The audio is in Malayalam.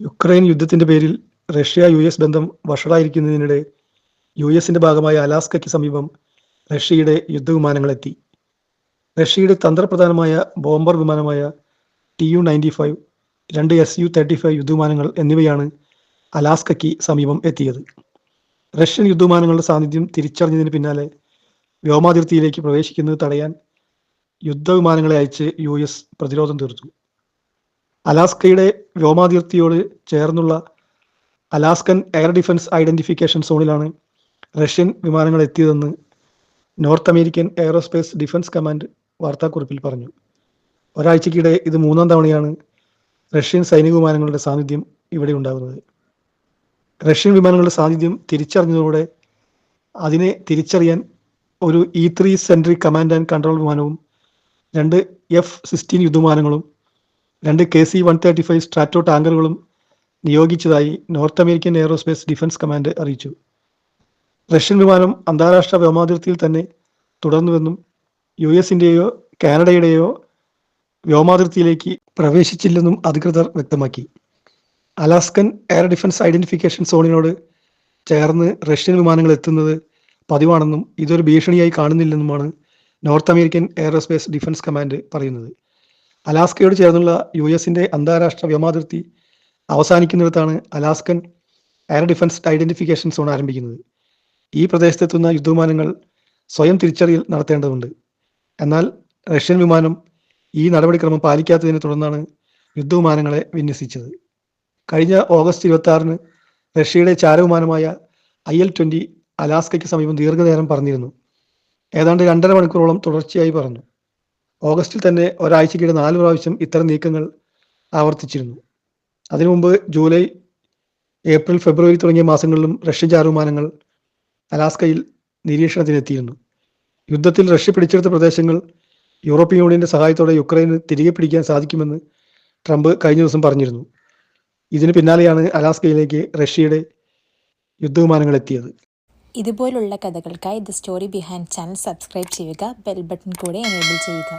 യുക്രൈൻ യുദ്ധത്തിന്റെ പേരിൽ റഷ്യ-യുഎസ് ബന്ധം വഷളായിരിക്കുന്നതിനിടെ യുഎസിന്റെ ഭാഗമായ അലാസ്കയ്ക്ക് സമീപം റഷ്യയുടെ യുദ്ധവിമാനങ്ങളെത്തി. റഷ്യയുടെ തന്ത്രപ്രധാനമായ ബോംബർ വിമാനമായ TU-95, 2 Su-35 യുദ്ധവിമാനങ്ങൾ എന്നിവയാണ് അലാസ്കയ്ക്ക് സമീപം എത്തിയത്. റഷ്യൻ യുദ്ധവിമാനങ്ങളുടെ സാന്നിധ്യം തിരിച്ചറിഞ്ഞതിന് പിന്നാലെ വ്യോമാതിർത്തിയിലേക്ക് പ്രവേശിക്കുന്നത് തടയാൻ യുദ്ധവിമാനങ്ങളെ അയച്ച് യുഎസ് പ്രതിരോധം തീർത്തു. അലാസ്കയുടെ വ്യോമാതിർത്തിയോട് ചേർന്നുള്ള അലാസ്കൻ എയർ ഡിഫൻസ് ഐഡന്റിഫിക്കേഷൻ സോണിലാണ് റഷ്യൻ വിമാനങ്ങൾ എത്തിയതെന്ന് North American aerospace defence command വാർത്താക്കുറിപ്പിൽ പറഞ്ഞു. ഒരാഴ്ചക്കിടെ ഇത് 3-ാം തവണയാണ് റഷ്യൻ സൈനിക വിമാനങ്ങളുടെ സാന്നിധ്യം ഇവിടെ ഉണ്ടാകുന്നത്. റഷ്യൻ വിമാനങ്ങളുടെ സാന്നിധ്യം തിരിച്ചറിഞ്ഞതോടെ അതിനെ തിരിച്ചറിയാൻ ഒരു E-3 centric command and control വിമാനവും 2 F-16 യുദ്ധവിമാനങ്ങളും 2 KC-135 സ്ട്രാറ്റോ ടാങ്കറുകളും നിയോഗിച്ചതായി North American aerospace defence command അറിയിച്ചു. റഷ്യൻ വിമാനം അന്താരാഷ്ട്ര വ്യോമാതിർത്തിയിൽ തന്നെ തുടർന്നുവെന്നും യുഎസിന്റെയോ കാനഡയുടെയോ വ്യോമാതിർത്തിയിലേക്ക് പ്രവേശിച്ചില്ലെന്നും അധികൃതർ വ്യക്തമാക്കി. അലാസ്കൻ എയർ ഡിഫൻസ് ഐഡന്റിഫിക്കേഷൻ സോണിനോട് ചേർന്ന് റഷ്യൻ വിമാനങ്ങൾ എത്തുന്നത് പതിവാണെന്നും ഇതൊരു ഭീഷണിയായി കാണുന്നില്ലെന്നുമാണ് North American aerospace defence command പറയുന്നത്. അലാസ്കയോട് ചേർന്നുള്ള യുഎസിന്റെ അന്താരാഷ്ട്ര വ്യോമാതിർത്തി അവസാനിക്കുന്നിടത്താണ് Alaskan air defence identification zone ആരംഭിക്കുന്നത്. ഈ പ്രദേശത്തെത്തുന്ന യുദ്ധവിമാനങ്ങൾ സ്വയം തിരിച്ചറിയൽ നടത്തേണ്ടതുണ്ട്. എന്നാൽ റഷ്യൻ വിമാനം ഈ നടപടിക്രമം പാലിക്കാത്തതിനെ തുടർന്നാണ് യുദ്ധവിമാനങ്ങളെ വിന്യസിച്ചത്. കഴിഞ്ഞ ഓഗസ്റ്റ് 26-ന് റഷ്യയുടെ ചാരവിമാനമായ IL-20 അലാസ്കയ്ക്ക് സമീപം ദീർഘനേരം പറന്നിരുന്നു. ഏതാണ്ട് 2.5 മണിക്കൂറോളം തുടർച്ചയായി പറന്നു. ഓഗസ്റ്റിൽ തന്നെ ഒരാഴ്ചക്കിടെ 4 പ്രാവശ്യം ഇത്തരം നീക്കങ്ങൾ ആവർത്തിച്ചിരുന്നു. അതിനു മുമ്പ് ജൂലൈ, ഏപ്രിൽ, ഫെബ്രുവരി തുടങ്ങിയ മാസങ്ങളിലും റഷ്യൻ ചാരവിമാനങ്ങൾ അലാസ്കയിൽ നിരീക്ഷണത്തിനെത്തിയിരുന്നു. യുദ്ധത്തിൽ റഷ്യ പിടിച്ചെടുത്ത പ്രദേശങ്ങൾ യൂറോപ്യൻ യൂണിയന്റെ സഹായത്തോടെ യുക്രൈന് തിരികെ പിടിക്കാൻ സാധിക്കുമെന്ന് ട്രംപ് കഴിഞ്ഞ ദിവസം പറഞ്ഞിരുന്നു. ഇതിന് പിന്നാലെയാണ് അലാസ്കയിലേക്ക് റഷ്യയുടെ യുദ്ധവിമാനങ്ങൾ എത്തിയത്. ഇതുപോലുള്ള കഥകൾക്കായി the story behind channel subscribe ചെയ്യുക, ബെൽ ബട്ടൺ കൂടെ എനേബിൾ ചെയ്യുക.